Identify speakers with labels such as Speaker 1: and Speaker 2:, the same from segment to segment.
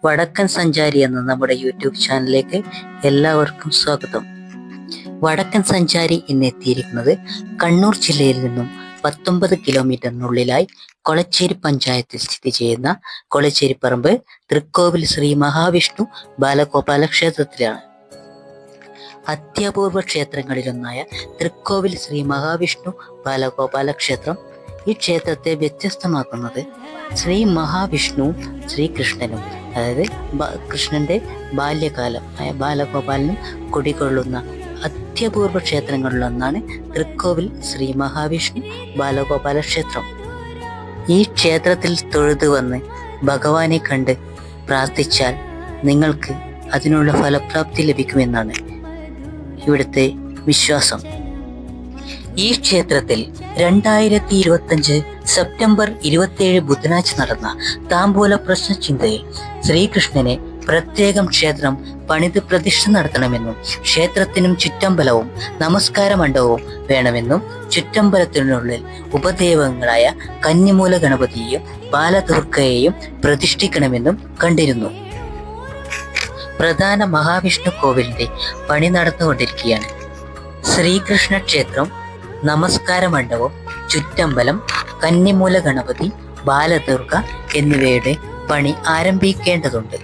Speaker 1: വടക്കൻ സഞ്ചാരി എന്ന നമ്മുടെ യൂട്യൂബ് ചാനലിലേക്ക് എല്ലാവർക്കും സ്വാഗതം. വടക്കൻ സഞ്ചാരി എന്നെത്തിയിരിക്കുന്നത് കണ്ണൂർ ജില്ലയിൽ നിന്നും 19 കിലോമീറ്ററിനുള്ളിലായി കൊളച്ചേരി പഞ്ചായത്തിൽ സ്ഥിതി ചെയ്യുന്ന കൊളച്ചേരിപ്പറമ്പ് തൃക്കോവിൽ ശ്രീ മഹാവിഷ്ണു ബാലഗോപാല ക്ഷേത്രത്തിലാണ്. അത്യപൂർവ ക്ഷേത്രങ്ങളിലൊന്നായ തൃക്കോവിൽ ശ്രീ മഹാവിഷ്ണു ബാലഗോപാല ക്ഷേത്രം ഈ ക്ഷേത്രത്തെ വ്യത്യസ്തമാക്കുന്നത് ശ്രീ മഹാവിഷ്ണുവും ശ്രീകൃഷ്ണനും, അതായത് കൃഷ്ണന്റെ ബാല്യകാലം ബാലഗോപാലനും കുടികൊള്ളുന്ന അത്യപൂർവ ക്ഷേത്രങ്ങളിലൊന്നാണ് തൃക്കോവിൽ ശ്രീ മഹാവിഷ്ണു ബാലഗോപാല ക്ഷേത്രം. ഈ ക്ഷേത്രത്തിൽ തൊഴുതു വന്ന് ഭഗവാനെ കണ്ട് പ്രാർത്ഥിച്ചാൽ നിങ്ങൾക്ക് അതിനുള്ള ഫലപ്രാപ്തി ലഭിക്കുമെന്നാണ് ഇവിടുത്തെ വിശ്വാസം. ഈ ക്ഷേത്രത്തിൽ 2025 സെപ്റ്റംബർ 27 ബുധനാഴ്ച നടന്ന താംബൂല പ്രശ്നചിന്തയിൽ ശ്രീകൃഷ്ണനെ പ്രത്യേകം ക്ഷേത്രം പണിത് പ്രതിഷ്ഠ നടത്തണമെന്നും ക്ഷേത്രത്തിനും ചുറ്റമ്പലവും നമസ്കാര മണ്ഡപവും വേണമെന്നും ചുറ്റമ്പലത്തിനുള്ളിൽ ഉപദേവങ്ങളായ കന്നിമൂല ഗണപതിയെയും ബാലദുർഗയെയും പ്രതിഷ്ഠിക്കണമെന്നും കണ്ടിരുന്നു. പ്രധാന മഹാവിഷ്ണു കോവിലിന്റെ പണി നടന്നുകൊണ്ടിരിക്കുകയാണ്. ശ്രീകൃഷ്ണ ക്ഷേത്രം, നമസ്കാര മണ്ഡപം, ചുറ്റമ്പലം, കന്നിമൂല ഗണപതി, ബാലദുർഗ എന്നിവയുടെ പണി ആരംഭിക്കേണ്ടതുണ്ട്.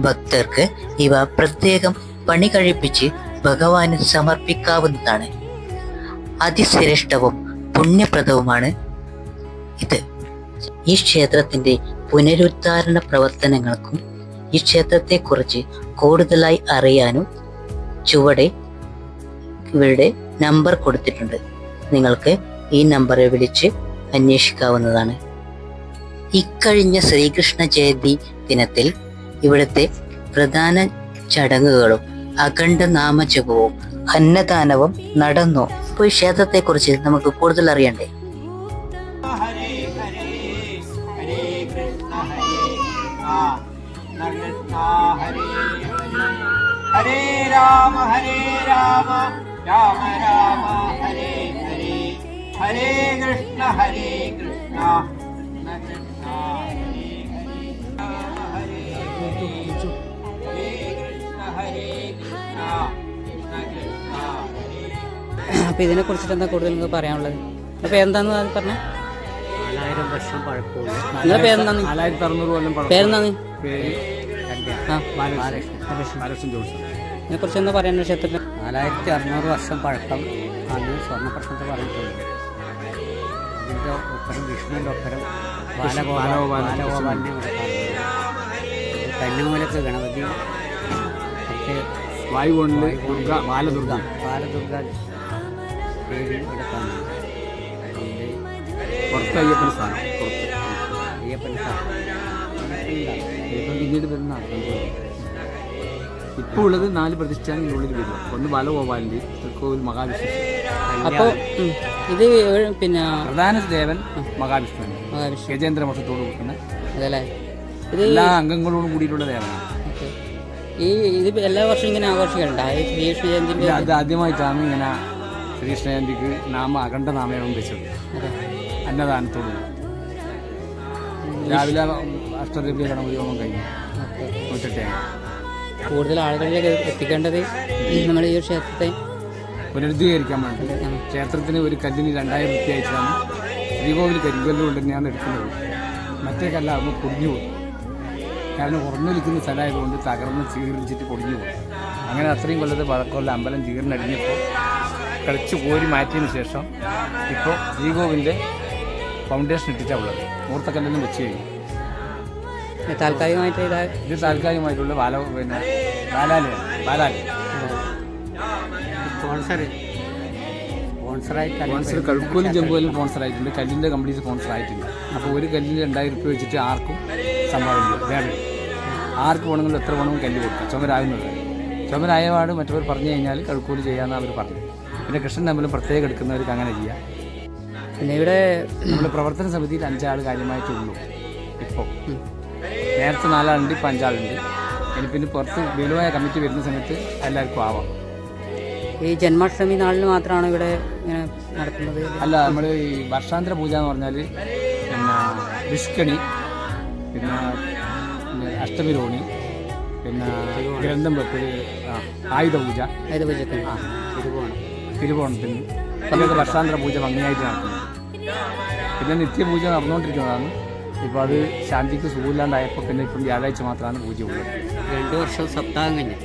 Speaker 1: ഭക്തർക്ക് ഇവ പ്രത്യേകം പണി കഴിപ്പിച്ച് ഭഗവാന് സമർപ്പിക്കാവുന്നതാണ്. അതിശ്രേഷ്ഠവും പുണ്യപ്രദവുമാണ് ഇത്. ഈ ക്ഷേത്രത്തിന്റെ പുനരുദ്ധാരണ പ്രവർത്തനങ്ങൾക്കും ഈ ക്ഷേത്രത്തെക്കുറിച്ച് കൂടുതലായി അറിയാനും ചുവടെ ഇവരുടെ നമ്പർ കൊടുത്തിട്ടുണ്ട്. നിങ്ങൾക്ക് ഈ നമ്പറെ വിളിച്ച് അന്വേഷിക്കാവുന്നതാണ്. ഇക്കഴിഞ്ഞ ശ്രീകൃഷ്ണ ജയന്തി ദിനത്തിൽ ഇവിടുത്തെ പ്രധാന ചടങ്ങുകളും അഖണ്ഡ നാമജപവും അന്നദാനവും നടന്നു. ഇപ്പോൾ ഈ ക്ഷേത്രത്തെക്കുറിച്ച് നമുക്ക് കൂടുതൽ അറിയണ്ടേ?
Speaker 2: ഹരേ രാമ രാമ രാമ ഹരേ ഹരേ, ഹരേ കൃഷ്ണ കൃഷ്ണ കൃഷ്ണ ഹരേ ഹരേ, രാമ ഹരേ ഹരേ, ഹരേ കൃഷ്ണ കൃഷ്ണ കൃഷ്ണ കൃഷ്ണ ഹരേ.
Speaker 3: അപ്പോൾ ഇതിനെക്കുറിച്ചിട്ട് എന്താ കൂടുതൽ നിങ്ങൾക്ക് പറയാനുള്ളത്? അപ്പോൾ എന്താന്ന് പറഞ്ഞാൽ
Speaker 4: 4000 വർഷം പഴക്കമുള്ള
Speaker 3: നിങ്ങളുടെ പേരെന്താണ്?
Speaker 4: 4600 കൊല്ലം
Speaker 3: പേരെന്താണ്?
Speaker 4: ബാലകൃഷ്ണൻ ജോൺസൺ.
Speaker 3: ഇതിനെക്കുറിച്ച് എന്താ പറയാനുള്ളത്? ക്ഷേത്രത്തിൽ
Speaker 4: 4600 വർഷം പഴക്കം ആണ് സ്വർണ്ണ പ്രശ്നത്തെ പറഞ്ഞിട്ടുണ്ട്. ഇതിൻ്റെ ഒപ്പരം വിഷ്ണുവിൻ്റെ ഒപ്പരം ബാലഗോപാലിനെ കന്നിമൂലക്ക് ഗണപതി,
Speaker 5: വായുകൊണ്ട് ബാലദുർഗ
Speaker 4: ദേവി ഇവിടെ കാണുന്നു.
Speaker 5: പുറത്ത് അയ്യപ്പൻ സ്ഥാനം,
Speaker 4: അയ്യപ്പൻ സ്ഥാനം
Speaker 5: പിന്നീട് വരുന്ന ഇപ്പോൾ ഉള്ളത് 4 പ്രതിഷ്ഠാനത്തിനുള്ളിൽ വരും. ഒന്ന് ബാലഗോപാലിൻ്റെ, തൃക്കോവിൽ മഹാവിഷ്ണു.
Speaker 3: അപ്പോൾ ഇത് പിന്നെ
Speaker 5: പ്രധാന ദേവൻ മഹാവിഷ്ണു, ഗജേന്ദ്ര വർഷത്തോട് കൊടുക്കുന്ന
Speaker 3: അതല്ലേ? ഇത്
Speaker 5: എല്ലാ അംഗങ്ങളോടും കൂടിയിട്ടുള്ള ദേവനാണ്.
Speaker 3: ഇത് എല്ലാ വർഷവും ഇങ്ങനെ ആഘോഷിക്കലുണ്ട് ശ്രീകൃഷ്ണ ജയന്തി?
Speaker 5: അത് ആദ്യമായിട്ടാണ് ഇങ്ങനെ ശ്രീകൃഷ്ണ ജയന്തിക്ക് അഖണ്ഡ നാമയം വെച്ചത്. അന്നദാനത്തോട് രാവിലെ അഷ്ടദ്രവ്യ ഗണപതി ഹോമം കഴിഞ്ഞു.
Speaker 3: കൂടുതൽ ആളുകളിലേക്ക് എത്തിക്കേണ്ടത് നമ്മുടെ ഈ ക്ഷേത്രത്തെ
Speaker 5: പുനരുദ്ധീകരിക്കാൻ വേണ്ടി ക്ഷേത്രത്തിന് ഒരു കല്ലിന് 2000 രൂപ അയച്ചാണ്. ശ്രീകോവിൽ കരിങ്കല്ലുകൊണ്ട് തന്നെയാണ് എടുക്കുന്നത്. മറ്റേ കല്ലാകുമ്പോൾ പൊടിഞ്ഞു പോകും. കാരണം ഉറഞ്ഞൊലിക്കുന്ന സ്ഥലമായതുകൊണ്ട് തകർന്ന് ചീർന്നിച്ചിട്ട് പൊടിഞ്ഞു പോകും. അങ്ങനെ അത്രയും കൊല്ലത്തെ പഴക്കമുള്ള അമ്പലം ചീർന്നടിഞ്ഞപ്പോൾ കളിച്ച് കോരി മാറ്റിയതിന് ശേഷം ഇപ്പോൾ ശ്രീകോവിലിൻ്റെ ഫൗണ്ടേഷൻ ഇട്ടിട്ടാണ് ഉള്ളത്. മൂർത്തക്കല്ലെല്ലാം വെച്ച് കഴിഞ്ഞു.
Speaker 3: താൽക്കാലികമായിട്ട്
Speaker 5: ഇത് താൽക്കാലികമായിട്ടുള്ള ബാലാലി സ്പോൺസർ കഴുക്കോലും ജമ്പുവിലും സ്പോൺസറായിട്ടുണ്ട്. കല്ലിൻ്റെ കംപ്ലീറ്റ് സ്പോൺസർ ആയിട്ടുണ്ട്. അപ്പോൾ ഒരു കല്ലിന് 2000 രൂപ വെച്ചിട്ട് ആർക്കും സംഭാവന വേണം. ആർക്ക് വേണമെങ്കിലും എത്ര വേണമെങ്കിലും കല്ല് കൊടുക്കാം. ചുമരാകുന്നത് ചുമരായപാട് മറ്റവർ പറഞ്ഞു കഴിഞ്ഞാൽ കഴുക്കോല് ചെയ്യാമെന്ന് അവർ പറഞ്ഞു. പിന്നെ കൃഷ്ണൻ അമ്പലം പ്രത്യേകം എടുക്കുന്നവർക്ക് അങ്ങനെ ചെയ്യാം.
Speaker 3: പിന്നെ ഇവിടെ
Speaker 5: നമ്മുടെ പ്രവർത്തന സമിതിയിൽ 5 ആൾ കാര്യമായിട്ടുള്ളൂ. ഇപ്പോൾ നേരത്തെ 4 ആളുണ്ട്, ഇപ്പോൾ 5 ആളുണ്ട്. ഇനി പിന്നെ പുറത്ത് വിപുലമായ കമ്മിറ്റി വരുന്ന സമയത്ത് എല്ലാവർക്കും ആവാം.
Speaker 3: ഈ ജന്മാഷ്ടമി നാളിന് മാത്രമാണ് ഇവിടെ ഇങ്ങനെ നടത്തുന്നത്?
Speaker 5: അല്ല, നമ്മൾ ഈ വർഷാന്തര പൂജ എന്ന് പറഞ്ഞാൽ പിന്നെ വിഷ്കണി, പിന്നെ അഷ്ടമി രോഹിണി, പിന്നെ ഗ്രന്ഥം വെപ്പൽ, ആയുധ പൂജ,
Speaker 3: ആയുധ പൂജക്ക്
Speaker 5: തിരുവോണത്തിന് ഇതൊക്കെ വർഷാന്തര പൂജ ഭംഗിയായിട്ട് നടക്കുന്നു. പിന്നെ നിത്യപൂജ നടന്നുകൊണ്ടിരിക്കുന്നതാണ്. ഇപ്പോൾ അത് ശാന്തിക്ക് സുഖമില്ലാണ്ടായപ്പോൾ പിന്നെ ഇപ്പം വ്യാഴാഴ്ച മാത്രമാണ് പൂജ ഉള്ളത്.
Speaker 4: 2 വർഷം സപ്താഹം കഴിഞ്ഞു.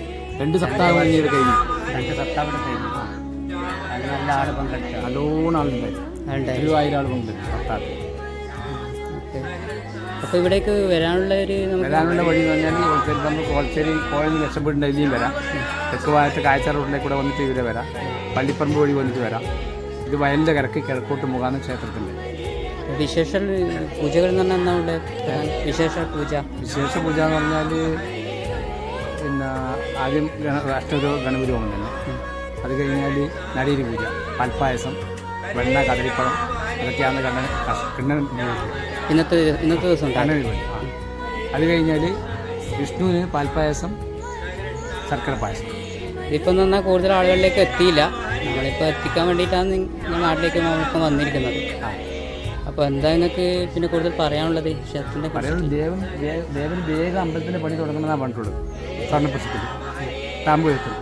Speaker 5: 2 സപ്താഹം കഴിഞ്ഞത് കഴിഞ്ഞു.
Speaker 4: 2 സപ്താഹം കഴിഞ്ഞു. അത് നല്ല ആൾ പങ്കെടുത്തു.
Speaker 5: നല്ലോണം ആളുണ്ടായി. 1000 ആൾ പങ്കെടുത്തു സപ്താഹത്തിൽ.
Speaker 3: അപ്പോൾ ഇവിടേക്ക് വരാനുള്ള
Speaker 5: വഴി എന്ന് പറഞ്ഞാൽ കോളശ്ശേരി കോളേജിൽ രക്ഷപ്പെടേണ്ട ഇതിലും വരാം. തെക്ക് ഭാഗത്ത് കാഴ്ച റോഡിലേക്ക് കൂടെ വന്നിട്ട് ഇവിടെ വരാം. പള്ളിപ്പറമ്പ് വഴി വന്നിട്ട് വരാം. ഇത് വയലിൻ്റെ കിഴക്ക് കിഴക്കോട്ട് മുഖാണ് ക്ഷേത്രത്തിൻ്റെ.
Speaker 3: വിശേഷ പൂജകൾ എന്ന് പറഞ്ഞാൽ എന്താ ഉള്ളത്? വിശേഷ പൂജ
Speaker 5: എന്ന് പറഞ്ഞാൽ പിന്നെ ആദ്യം ഗണപതി ഹോമം തന്നെ. അത് കഴിഞ്ഞാൽ നടീരി പൂജ, പാൽപ്പായസം, വെണ്ണ, കദളിപ്പഴം, അതൊക്കെയാണ് കിണ്ണൻ
Speaker 3: ഇന്നത്തെ ദിവസം
Speaker 5: കണ്ണൻ പൂജ. അത് കഴിഞ്ഞാൽ വിഷ്ണുവിന് പാൽപ്പായസം, ശർക്കര പായസം.
Speaker 3: ഇതിപ്പോൾ എന്ന് പറഞ്ഞാൽ കൂടുതൽ ആളുകളിലേക്ക് എത്തിയില്ല. നമ്മളിപ്പോൾ എത്തിക്കാൻ വേണ്ടിയിട്ടാണ് നാട്ടിലേക്ക് നമ്മളിപ്പോൾ വന്നിരിക്കുന്നത്. അപ്പോൾ എന്താ നിങ്ങൾക്ക് പിന്നെ കൂടുതൽ പറയാനുള്ളത് ക്ഷേത്രത്തിൻ്റെ?
Speaker 5: ദേവന് വേഗം അമ്പലത്തിൻ്റെ പണി തുടങ്ങണമെന്നാണ് പറഞ്ഞിട്ടുള്ളത്. സ്വർണ്ണപ്രശ്നത്തിൽ താമ്പൂഴത്തിൽ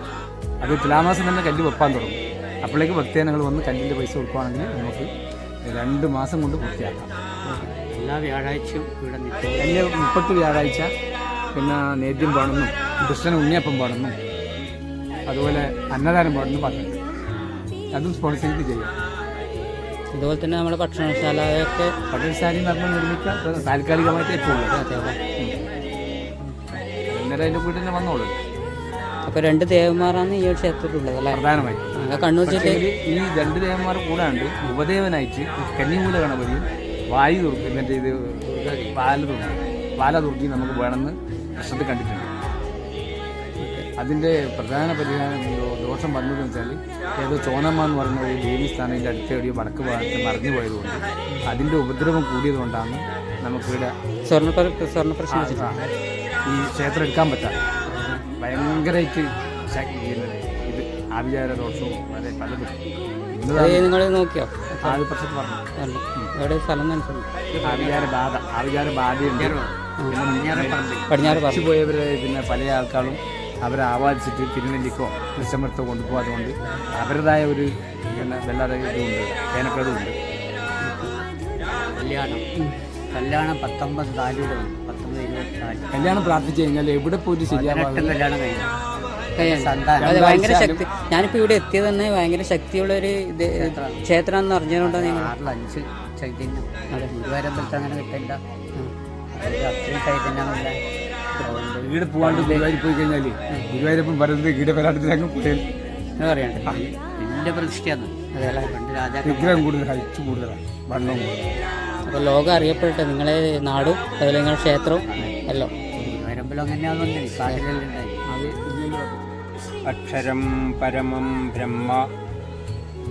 Speaker 5: അത് തുലാമാസം തന്നെ കല്ല് വെപ്പാൻ തുടങ്ങും. അപ്പോഴേക്ക് ഭക്തജനങ്ങൾ വന്ന് കല്ലിൻ്റെ പൈസ കൊടുക്കുകയാണെങ്കിൽ നമുക്ക് 2 മാസം കൊണ്ട് പൂർത്തിയാക്കാം.
Speaker 4: എല്ലാ വ്യാഴാഴ്ചയും ഇവിടെ നിൽക്കും.
Speaker 5: എല്ലാ 30 വ്യാഴാഴ്ച പിന്നെ നേദ്യം പാടുന്നു, കൃഷ്ണൻ ഉണ്ണിയപ്പം പാടുന്നു, അതുപോലെ അന്നദാനം പാടുന്നു പറഞ്ഞിട്ടുണ്ട്. അതും സ്പോൺസർ ചെയ്ത് ചെയ്യാം.
Speaker 3: അതുപോലെ തന്നെ നമ്മുടെ ഭക്ഷണശാലയൊക്കെ
Speaker 5: ഭക്ഷണശാലയും പറഞ്ഞാൽ നിർമ്മിക്കാം. താൽക്കാലികമായിട്ട് ഇപ്പോൾ ഉള്ളത്. അന്നേരം അതിൻ്റെ കൂടെ തന്നെ വന്നോളൂ.
Speaker 3: അപ്പോൾ 2 ദേവന്മാരാണ് ഈ ഒരു ക്ഷേത്രത്തിലുള്ളത് അല്ലേ?
Speaker 5: പ്രധാനമായിട്ട്
Speaker 3: കണ്ണൂർ ജില്ലയിൽ
Speaker 5: ഈ 2 ദേവന്മാർ കൂടാണ്ട് ഉപദേവനായിട്ട് കന്നിമൂല ഗണപതിയും വായു ദുർഗ മറ്റേ ഇത് ബാലദുർഗി നമുക്ക് വേണമെന്ന് പ്രശ്നത്തിൽ കണ്ടിട്ടുണ്ട്. അതിൻ്റെ പ്രധാന പരിഹാരം ദോഷം വന്നതെന്ന് വെച്ചാൽ ഏതോ ചോനമ്മ എന്ന് പറയുന്ന ഒരു ദേവീസ്ഥാനത്തിൻ്റെ അടുത്ത എവിടെയോ വടക്ക് ഭാഗത്ത് മറിഞ്ഞു പോയതുകൊണ്ട് അതിൻ്റെ ഉപദ്രവം കൂടിയതുകൊണ്ടാണ് നമുക്കിവിടെ
Speaker 3: സ്വർണ്ണപ്രശ്നം
Speaker 5: ഈ ക്ഷേത്രം എടുക്കാൻ പറ്റാതെ ഭയങ്കരമായിട്ട് ഇത് ആഭിചാര ദോഷവും വളരെ പലതും.
Speaker 3: നിങ്ങൾ നോക്കിയോ?
Speaker 5: ആദ്യ പ്രശ്നത്തിൽ പറഞ്ഞു
Speaker 3: എവിടെ സ്ഥലം
Speaker 5: ആഭിചാര ബാധയുണ്ട്.
Speaker 3: പടിഞ്ഞാറ്
Speaker 5: പോയവരെ പിന്നെ പല ആൾക്കാരും അവരെ ആവാദിച്ചിട്ട് തിരുനെല്ലിക്കോ കൃഷ്ണമൃത്തോ കൊണ്ടുപോകാതുകൊണ്ട് അവരുടേതായ ഒരു പിന്നെ വല്ലാതെ ഇതുണ്ട്, വേനക്കേടുമുണ്ട്.
Speaker 4: കല്യാണം 19 താലൂടെ വന്നു. 19-20
Speaker 5: കല്യാണം പ്രാർത്ഥിച്ചു കഴിഞ്ഞാൽ എവിടെ പോയിട്ട് ശരിയാവാതെ
Speaker 4: കല്യാണം കഴിഞ്ഞു.
Speaker 3: ഭയങ്കര ശക്തി. ഞാനിപ്പോൾ ഇവിടെ എത്തിയത് തന്നെ ഭയങ്കര ശക്തിയുള്ളൊരു ക്ഷേത്രമാണെന്ന് അറിഞ്ഞതുകൊണ്ടാണ് നിങ്ങൾ
Speaker 4: 5 ചൈതന്യം. അതെ, ഗുരുവായൂരമ്പലത്ത് അങ്ങനെ കിട്ടില്ല. അത്രയും ചൈതന്യമില്ല.
Speaker 5: ഈടെ പോകാണ്ട് ഗുരുവായൂർ പോയി കഴിഞ്ഞാൽ ഗുരുവായൂരപ്പം പറയുന്നത് ഈടെ വരാണ്ടത് അങ്ങ് പോയാൽ
Speaker 3: പറയണ്ടേ
Speaker 4: വലിയ പ്രതിഷ്ഠയാണ്.
Speaker 3: അതെയല്ലേ?
Speaker 5: വിഗ്രഹം കൂടുതൽ ഹൈറ്റ് കൂടുതലാണ്, വണ്ണവും കൂടുതലാണ്.
Speaker 3: അപ്പോൾ ലോകം അറിയപ്പെട്ട് നിങ്ങളെ നാടും അതുപോലെ നിങ്ങളുടെ ക്ഷേത്രവും അല്ലോ.
Speaker 4: ഗുരുവായൂരമ്പലം അങ്ങനെയാണെന്നുണ്ടെങ്കിൽ കാട്ടിലുണ്ടായി.
Speaker 2: അക്ഷരം പരമം ബ്രഹ്മ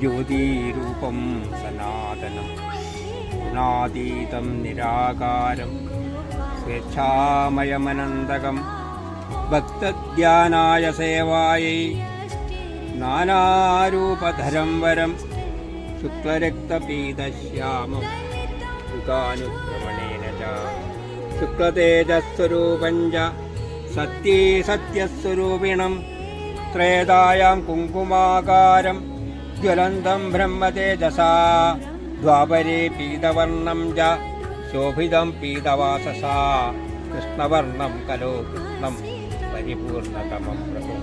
Speaker 2: ജ്യോതിരൂപം സനാതനം ഗുണാതീതം നിരാകാരം സ്വേച്ഛാമയമനന്തകം ഭക്തധ്യാനായ സേവായൈ നാനാരൂപധരം വരം ശുക്ലരക്തപീതശ്യാമം യുഗാനുക്രമണേന ച ശുക്ലതേജസ്വരൂപം ച സത്യേ സത്യസ്വരൂപിണം ത്രേതായാം കുങ്കുമാകാരം ജ്വലന്തം ബ്രഹ്മതേജസാ ദ്വാപരേ പീതവർണം ച ശോഭിതം പീതവാസസാ കൃഷ്ണവർണം കലോ കൃഷ്ണം പരിപൂർണതമം പ്രഭു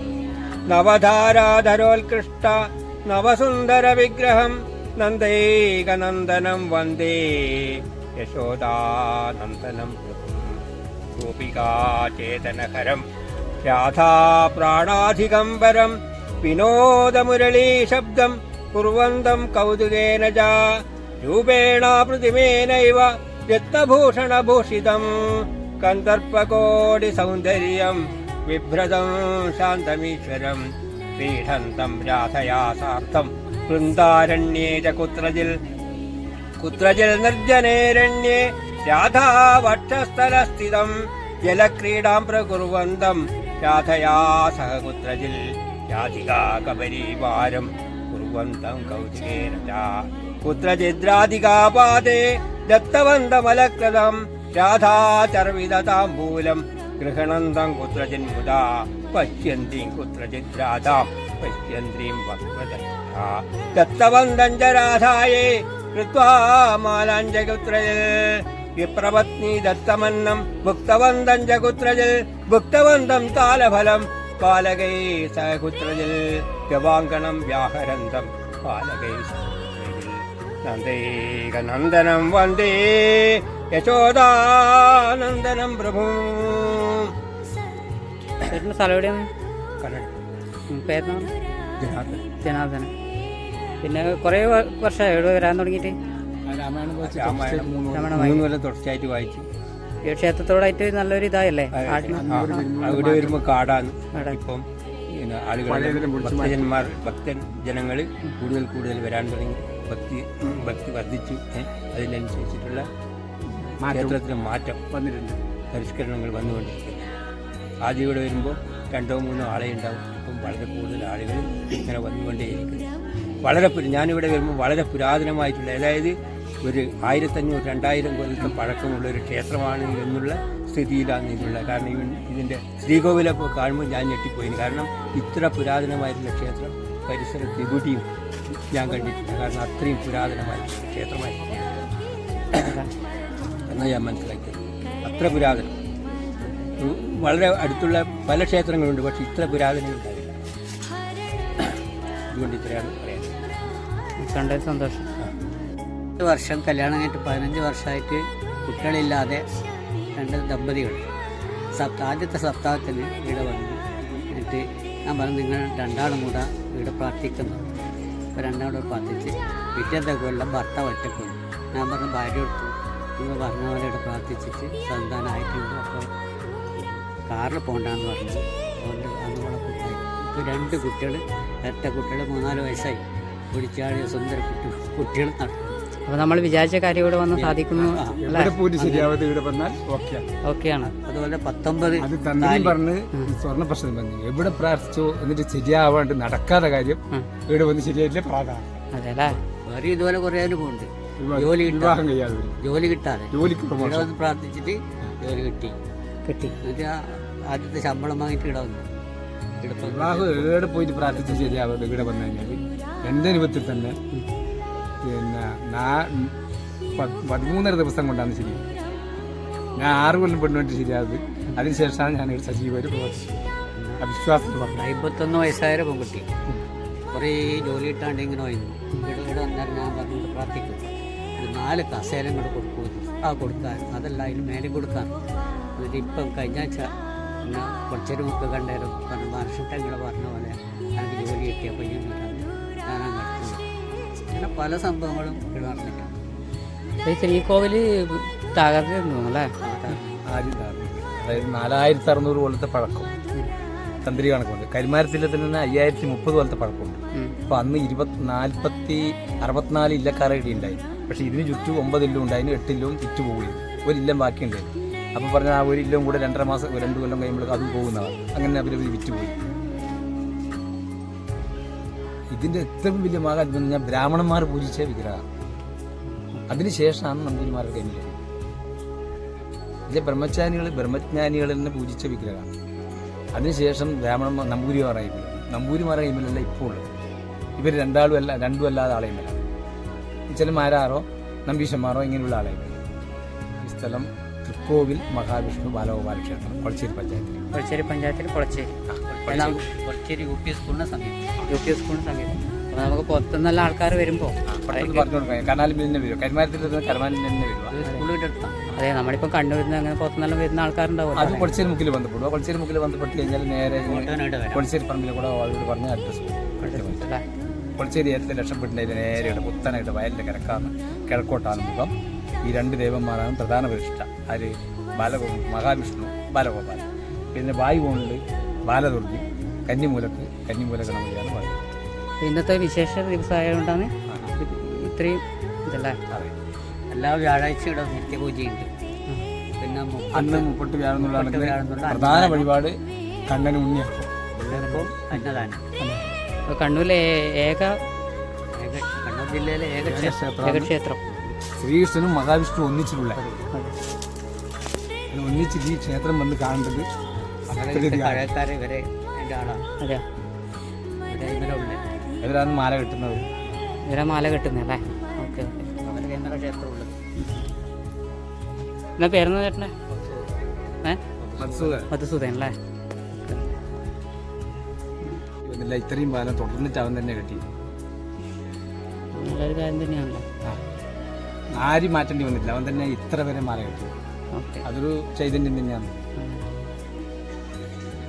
Speaker 2: നവധാരാധരോത്കൃഷ്ട നവസുന്ദര വിഗ്രഹം നന്ദൈകനന്ദനം വന്ദേ യശോദാനന്ദനം പ്രഭു ഗോപികാചേതനഹരം രാധാ പ്രാണാധികംബരം വിനോദമുരളീ ശബ്ദം കുർവന്തം കൗതുകേന ച രൂപേണ പ്രതിമേനൈവ രത്നഭൂഷണഭൂഷിതം കന്ദർപ്പകോടി സൗന്ദര്യം വിഭ്രതം ശാന്തമീശ്വരം പീഠന്തം രാധയാ സാർത്ഥം വൃന്ദാരണ്യേ ച കുത്രജിൽ നിർജ്ജനേരണ്യേ രാധാ വക്ഷസ്ഥലസ്ഥിതം ജലക്രീഡാം പ്രകുർവന്തം രാധയാ സഹ കുത്രജിൽ രാധികാ കബരീവാരം കുർവന്തം കൗതുകേന ച കുത്രജിദ്രാധികാപാദേ ദത്തവന്തമലക്രതം രാധാചർവിതതാംബൂലം ഗൃഹണന്തം കുത്രചിൻ മുദാ പശ്യന്തീം കുത്രചിത് രാധാം പശ്യന്ത്രീം വക്രദത്താ ദത്തവന്തം ച രാധായേ കൃത്വാ മാലാഞ്ച കുത്രജിൽ വിപ്രപത്നി ദത്തമന്നം ഭുക്തവന്തം ച കുത്രജിൽ ഭുക്തവന്തം താലഫലം പാലകൈ സഹകുത്രജിൽ ഗവാങ്കണം വ്യാഹരന്തം പാലകൈ സഹകുത്രജിൽ നന്ദേകനന്ദനം വന്ദേ യശോദാനന്ദനം പ്രഭു.
Speaker 3: ചേട്ടൻ്റെ സ്ഥലം എവിടെയാണ്? പേരെന്നാ? ജനാർദ്ദനൻ. പിന്നെ കുറേ വർഷമായി ഇവിടെ വരാൻ തുടങ്ങിയിട്ട്?
Speaker 5: രാമായണം
Speaker 2: രാമായണം 3 കൊല്ലം തുടർച്ചയായിട്ട് വായിച്ചു.
Speaker 3: ഈ ക്ഷേത്രത്തോടായിട്ട് നല്ലൊരു ഇതായല്ലേ?
Speaker 2: അവിടെ വരുമ്പോൾ കാടാണ്. ഇപ്പം ആളുകൾ ഭക്തൻ ജനങ്ങൾ കൂടുതൽ വരാൻ തുടങ്ങി. ഭക്തി വർദ്ധിച്ചു. അതിനനുസരിച്ചിട്ടുള്ള ക്ഷേത്രത്തിന് മാറ്റം വന്നിട്ടുണ്ട്. പരിഷ്കരണങ്ങൾ വന്നുകൊണ്ടിരിക്കുന്നു. ആദ്യം ഇവിടെ വരുമ്പോൾ 2 or 3 ആളെ ഉണ്ടാവും. ഇപ്പം വളരെ കൂടുതൽ ആളുകൾ ഇങ്ങനെ വന്നുകൊണ്ടേയിരിക്കുന്നു. ഞാനിവിടെ വരുമ്പോൾ വളരെ പുരാതനമായിട്ടുള്ള, അതായത് ഒരു 1500-2000 കൊല്ലത്തെ പഴക്കമുള്ള ഒരു ക്ഷേത്രമാണ് എന്നുള്ള സ്ഥിതിയിലാണ് ഇതുള്ളത്. കാരണം ഇതിൻ്റെ ശ്രീകോവിലപ്പോൾ കാണുമ്പോൾ ഞാൻ ഞെട്ടിപ്പോയിന്. കാരണം ഇത്ര പുരാതനമായിട്ടുള്ള ക്ഷേത്രം പരിസരത്ത് എവിടെയും ഞാൻ കണ്ടിട്ടില്ല. കാരണം അത്രയും പുരാതനമായിട്ടുള്ള ക്ഷേത്രമായിരുന്നു എന്നാണ് ഞാൻ മനസ്സിലാക്കിയത്. അത്ര പുരാതനം. വളരെ അടുത്തുള്ള പല ക്ഷേത്രങ്ങളുണ്ട്, പക്ഷെ ഇത്ര പുരാതനം ഉണ്ടാവില്ല. അതുകൊണ്ട് ഇത്രയാണ് പറയാൻ
Speaker 3: കണ്ടത് സന്തോഷം.
Speaker 4: 8 വർഷം കല്യാണം കഴിഞ്ഞിട്ട് 15 വർഷമായിട്ട് കുട്ടികളില്ലാതെ 2 ദമ്പതികൾ ആദ്യത്തെ സപ്താഹത്തിന് ഇവിടെ വന്നു. എന്നിട്ട് ഞാൻ പറഞ്ഞു, നിങ്ങൾ 2 കൂടെ ഇവിടെ പ്രാർത്ഥിക്കുന്നു. അപ്പോൾ 2 കൂടെ പ്രാർത്ഥിച്ച് പിറ്റേത്തെ കൊല്ലം ഭർത്താവ് ഒറ്റക്കൊന്നു. ഞാൻ പറഞ്ഞു, ഭാര്യ എടുത്തു, നിങ്ങൾ പറഞ്ഞ പോലെ ഇവിടെ പ്രാർത്ഥിച്ചിട്ട് സന്താനമായിട്ടുണ്ട്. അപ്പോൾ കാറിൽ പോകണ്ടെന്ന് പറഞ്ഞു. അതുകൊണ്ട് അന്ന് കൂടെ കുട്ടിയായി. ഇപ്പോൾ 2 കുട്ടികൾ, ഇരട്ട കുട്ടികൾ, 3-4 വയസ്സായി. കുടിച്ചാടിയ സുന്ദര കുട്ടികൾ നടക്കും.
Speaker 3: അപ്പോൾ നമ്മൾ വിചാരിച്ച കാര്യം ഇവിടെ വന്ന് സാധിക്കുന്നു. ഓക്കെയാണ്.
Speaker 4: അതുപോലെ 19
Speaker 5: അത് തന്ത്രിയും പറഞ്ഞ് സ്വർണ്ണ പ്രശ്നം പറഞ്ഞു. എവിടെ പ്രാർത്ഥിച്ചോ എന്നിട്ട് ശരിയാവാണ്ട് നടക്കാത്ത കാര്യം ഇവിടെ വന്ന് ശരിയായിട്ടില്ല. പ്രാധാന്യം
Speaker 3: അതെല്ലേ?
Speaker 4: വേറെ ഇതുപോലെ കുറേ പോകുന്നുണ്ട്.
Speaker 5: വിവാഹം കഴിയാതെ
Speaker 4: ജോലി കിട്ടാതെ
Speaker 5: ജോലിക്ക്
Speaker 4: ഇവിടെ വന്ന് പ്രാർത്ഥിച്ചിട്ട് ജോലി കിട്ടി. എന്നിട്ട് ആദ്യത്തെ ശമ്പളം വാങ്ങിയിട്ട് ഇവിടെ വന്നു.
Speaker 5: വിവാഹം ഏടെ പോയിട്ട് പ്രാർത്ഥിച്ച് ശരിയാവാതെ ഇവിടെ വന്നു കഴിഞ്ഞാൽ എൻ്റെ അനുഭവത്തിൽ തന്നെ പിന്നെ 13 ദിവസം കൊണ്ടാണ് ശരി. ഞാൻ 6 കൊല്ലം പെണ്ണുവേണ്ടി ശരിയായത്. അതിനുശേഷമാണ് ഞാൻ ഒരു സജീവമായിട്ട് പ്രവർത്തിച്ചത്. അവിശ്വാസത്തിൽ പറഞ്ഞു.
Speaker 4: 51 വയസ്സായ പെൺകുട്ടി കുറേ ജോലി കിട്ടാണ്ട് ഇങ്ങനെ പോയിരുന്നു. ഇവിടെ വന്നാൽ ഞാൻ പറഞ്ഞിട്ട് പ്രാർത്ഥിക്കും. ഒരു 4 കസേരം കൂടെ കൊടുക്കും. കൊടുക്കാൻ അതല്ല, അതിന് മേലെ കൊടുക്കാൻ. എന്നിട്ട് ഇപ്പം കഴിഞ്ഞ ആഴ്ച പിന്നെ കുറച്ചൊരു മുക്ക് കണ്ടേരും പറഞ്ഞു, മനുഷ്യട്ടങ്ങളെ പറഞ്ഞ പോലെ എനിക്ക് ജോലി കിട്ടിയപ്പോൾ ഞാനാ നടത്തുന്നത്. അങ്ങനെ പല സംഭവങ്ങളും ഇവിടെ നടന്നിട്ടുണ്ട്.
Speaker 3: ഈ ശ്രീകോവിൽ തകർന്നു അല്ലേ?
Speaker 5: ആദ്യം അതായത് 4600 കൊല്ലത്തെ പഴക്കം തന്ത്രി കണക്കുണ്ട്. കരിമാരത്തില്ലത്തിൽ നിന്ന് 5030 കൊല്ലത്തെ പഴക്കമുണ്ട്. അപ്പോൾ അന്ന് 64 ഇല്ലക്കാരെ ഇടിയുണ്ടായി. പക്ഷേ ഇതിന് ചുറ്റും 9 ഇല്ലും ഉണ്ടായിരുന്നു. 8 ഇല്ലവും ചുറ്റു പോകുകയും 1 ഇല്ലം ബാക്കിയുണ്ടായിരുന്നു. അപ്പോൾ പറഞ്ഞാൽ ആ 1 ഇല്ലം കൂടെ 2.5 മാസം 2 കൊല്ലം കഴിയുമ്പോൾ അതും പോകുന്നതാണ്. അങ്ങനെ അവർ വിറ്റുപോയി. ഇതിൻ്റെ ഏറ്റവും വലിയ മഹാത്മ്യം എന്ന് പറഞ്ഞാൽ ബ്രാഹ്മണന്മാർ പൂജിച്ച വിഗ്രഹമാണ്. അതിനുശേഷമാണ് നമ്പൂതിരിമാരുടെ കയ്യിൽ. ഇതിലെ ബ്രഹ്മജ്ഞാനികളിൽ നിന്ന് പൂജിച്ച വിഗ്രഹമാണ്. അതിനുശേഷം നമ്പൂതിരിമാരായിട്ടില്ല. നമ്പൂതിരിമാരുടെ കൈമിലല്ല ഇപ്പോൾ ഉള്ളത്. ഇവർ രണ്ടും അല്ലാതെ ആളെയുമില്ല. ചില മാരാറോ നമ്പീശന്മാരോ ഇങ്ങനെയുള്ള ആളെയുമില്ല. ഈ സ്ഥലം തൃക്കോവിൽ മഹാവിഷ്ണു ബാലഗോപാല ക്ഷേത്രം, കൊളച്ചേരി പഞ്ചായത്തിൽ.
Speaker 4: കൊളച്ചേരി UP സ്കൂളിന് സമീപം.
Speaker 3: അപ്പോൾ നമുക്ക് പുറത്തുനിന്നുള്ള ആൾക്കാർ വരുമ്പോൾ
Speaker 5: പറഞ്ഞു കൊടുക്കാം. കനാലിൽ തന്നെ വരും. കരിമാരത്തിൽ കരുമാലിൽ തന്നെ വരും.
Speaker 4: സ്കൂളിൻ്റെ അടുത്താണ്.
Speaker 3: അതെ, നമ്മളിപ്പോൾ കണ്ടുവരുന്ന അങ്ങനെ പുറത്തുനിന്നെല്ലാം വരുന്ന ആൾക്കാരുണ്ടാവും.
Speaker 5: അത് കൊളച്ചേരി മുക്കിൽ ബന്ധപ്പെടുക. കൊളച്ചേരി മുക്കിൽ ബന്ധപ്പെട്ട് കഴിഞ്ഞാൽ നേരെ കൊളച്ചേരി പറമ്പിൽ കൂടെ അവരോട് പറഞ്ഞ അഡ്രസ് കൊളച്ചേരി ഏറ്റവും രക്ഷപ്പെട്ടിട്ട് നേരെ പുത്തനായിട്ട് വയലിൻ്റെ കിഴക്കാണ്, കിഴക്കോട്ടാണ് മുഖം. ഈ 2 ദേവന്മാരാണ് പ്രധാന പ്രതിഷ്ഠ. ആര്? മഹാവിഷ്ണു ബാലഗോപാൽ. പിന്നെ വായുകോണിൽ ബാലദുർഗി, കന്നിമൂല ഗണപതിയാണ് പറയുന്നത്.
Speaker 3: ഇന്നത്തെ വിശേഷ ദിവസമായതുകൊണ്ടാണ് ഇത്രയും ഇതല്ലേ?
Speaker 4: എല്ലാ വ്യാഴാഴ്ചയുടെ നിത്യപൂജയുണ്ട്. പിന്നെ
Speaker 5: അന്ന് 30 വ്യാഴെന്നുള്ളതാണ് പ്രധാന വഴിപാട്. കണ്ണന് ഉണ്ണിയപ്പം,
Speaker 4: അന്നദാനം.
Speaker 3: കണ്ണൂരിലെ
Speaker 4: കണ്ണൂർ ജില്ലയിലെ ഏക
Speaker 3: ക്ഷേത്രം
Speaker 5: ശ്രീകൃഷ്ണനും മഹാവിഷ്ണു ഒന്നിച്ചിട്ടുള്ള അങ്ങനെ ഒന്നിച്ചിട്ട് ഈ ക്ഷേത്രം വന്ന് കാണേണ്ടത്
Speaker 4: പഴയക്കാർ ഇവരെ എൻ്റെ ആളാണ്.
Speaker 3: അതെയോ?
Speaker 4: ഇവരെ ഉള്ളിൽ
Speaker 5: എവരാണ് മാല കെട്ടുന്നത്.
Speaker 3: ഇവരെ മാല കെട്ടുന്നല്ലേ? Okay okay.
Speaker 4: അവരെ കൈമറ ക്ഷേത്രം ഉള്ളത്.
Speaker 3: എന്നാ പേരെന്നാ ചേട്ടനെ?
Speaker 5: മധുസൂദൻ
Speaker 3: അല്ലേ?
Speaker 5: ഇവന്നില്ല ഇത്രയും കാലം തുടർന്നിട്ട് അവൻ തന്നെ കെട്ടി.
Speaker 3: നല്ലൊരു കാര്യം തന്നെയാണല്ലോ.
Speaker 5: ആരും മാറ്റേണ്ടി വന്നില്ല, അവൻ തന്നെ ഇത്ര വരെ മാല കെട്ടി.
Speaker 3: ഓക്കെ.
Speaker 5: അതൊരു ചൈതന്യം തന്നെയാണ്.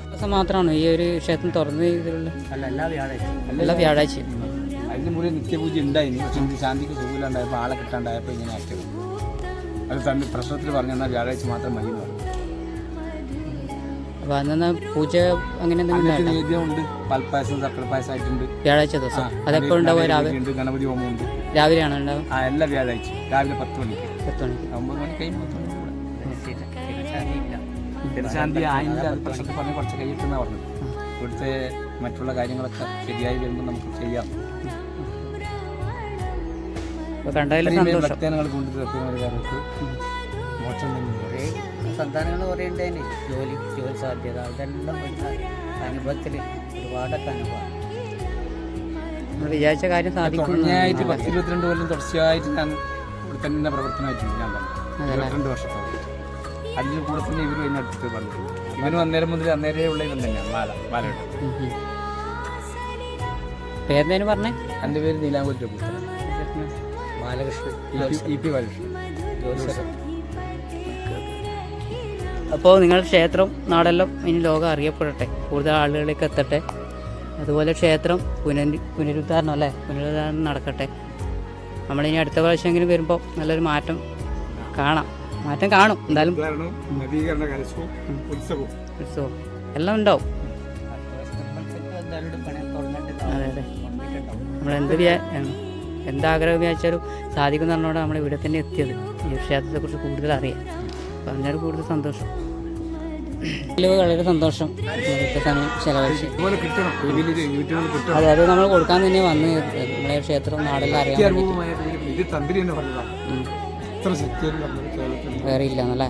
Speaker 3: ദിവസം മാത്രമാണോ ഈ ഒരു ക്ഷേത്രം തുറന്ന് ഇതിലുള്ള?
Speaker 4: അല്ല, എല്ലാ വ്യാഴാഴ്ചയും.
Speaker 3: എല്ലാ വ്യാഴാഴ്ചയും.
Speaker 5: അതിന് മുന്നേ നിത്യപൂജ ഉണ്ടായിരുന്നു. പക്ഷെ എനിക്ക് ശാന്തിക്ക് സുഖമില്ലാണ്ടായപ്പോൾ ആളെ കിട്ടാണ്ടായപ്പോൾ ഇങ്ങനെ ആക്കിയത്. അത് തമ്മിൽ പ്രശ്നത്തിൽ പറഞ്ഞാൽ വ്യാഴാഴ്ച മാത്രം മതി എന്ന് പറഞ്ഞു.
Speaker 3: അപ്പോൾ അന്ന് പൂജ അങ്ങനെ എന്തെങ്കിലും
Speaker 5: നൈവേദ്യമുണ്ട്, പാൽപ്പായസം സക്കര പായസമായിട്ടുണ്ട്.
Speaker 3: വ്യാഴാഴ്ച ദിവസം അതെപ്പോൾ ഉണ്ടാവും? രാവിലെ
Speaker 5: ഉണ്ട്, ഗണപതി ഹോമമുണ്ട്.
Speaker 3: രാവിലെയാണോ ഉണ്ടാവും?
Speaker 5: എല്ലാ വ്യാഴാഴ്ച രാവിലെ 10 മണിക്ക്.
Speaker 3: 10 മണിക്ക്.
Speaker 5: 9 മണി കഴിയുമ്പോൾ 10 മണി
Speaker 4: ശാന്തിയില്ല.
Speaker 5: ജനശാന്തി ആയില്ല. അത് പ്രശ്നത്തിൽ പറഞ്ഞ് കുറച്ച് കഴിയിട്ടെന്നാണ് പറഞ്ഞത്. ഇവിടുത്തെ മറ്റുള്ള കാര്യങ്ങളൊക്കെ ശരിയായി വരുമ്പോൾ നമുക്ക് ചെയ്യാം.
Speaker 3: അപ്പോൾ കണ്ടതിൽ സന്തോഷം.
Speaker 5: ഭക്തജനങ്ങൾ കൊണ്ടുവരുന്നവർക്ക് മോക്ഷം തന്നെ.
Speaker 4: കുറേ സന്താനങ്ങൾ കുറേ ഉണ്ടായിന്. ജോലി സാധ്യത ഇതെല്ലാം അനുഭവത്തിൽ ഒരുപാടൊക്കെ അനുഭവം.
Speaker 3: നമ്മൾ വിചാരിച്ച കാര്യം സാധിക്കും.
Speaker 5: തുടർച്ചയായിട്ട് 10-22 കൊല്ലം തുടർച്ചയായിട്ട് ഞാൻ ഇവിടെ തന്നെ പ്രവർത്തനമായിട്ടുണ്ട്. ഞാൻ തന്നെ 22 വർഷത്തോളം. അതിന് കൂടെ തന്നെ ഇവർ അതിനടുത്ത് വന്നിട്ടുണ്ട്. ഇവന് അന്നേരം മുതൽ അന്നേരേ ഉള്ള ഇവൻ തന്നെയാണ് മാല ഇട്ടത്.
Speaker 3: പേരെന്തേലും പറഞ്ഞേ?
Speaker 5: എൻ്റെ പേര് നീലാംകുറ്റി പുത്രൻ.
Speaker 4: ബാലകൃഷ്ണൻ
Speaker 5: EP ബാലകൃഷ്ണൻ.
Speaker 3: അപ്പോൾ നിങ്ങളുടെ ക്ഷേത്രം നാടെല്ലാം ഇനി ലോകം അറിയപ്പെടട്ടെ, കൂടുതൽ ആളുകളിലേക്ക് എത്തട്ടെ. അതുപോലെ ക്ഷേത്രം പുനരുദ്ധാരണം അല്ലേ, പുനരുദ്ധാരണം നടക്കട്ടെ. നമ്മളിനി അടുത്ത പ്രാവശ്യമെങ്കിലും വരുമ്പോൾ നല്ലൊരു മാറ്റം കാണാം. മാറ്റം കാണും എന്തായാലും.
Speaker 5: നവീകരണ കലശവും ഉത്സവവും
Speaker 3: എല്ലാം ഉണ്ടാവും.
Speaker 4: എന്തായാലും പണി തുറന്നിട്ട്
Speaker 3: അതെ അതെ. എന്താഗ്രഹം വിചാരിച്ചാലും സാധിക്കും എന്ന് പറഞ്ഞുകൊണ്ട് നമ്മൾ ഇവിടെ തന്നെ എത്തിയത്. ഈ ക്ഷേത്രത്തെക്കുറിച്ച് കൂടുതൽ അറിയാം. അപ്പം അതിനോട് കൂടുതൽ സന്തോഷം. വളരെ സന്തോഷം ഇന്നത്തെ സമയം ചിലവഴിച്ച്. അതെ, അത് നമ്മൾ കൊടുക്കാൻ തന്നെ വന്ന് നമ്മളെ ക്ഷേത്രം നാടെല്ലാം അറിയാൻ വേറെ ഇല്ല എന്നല്ലേ?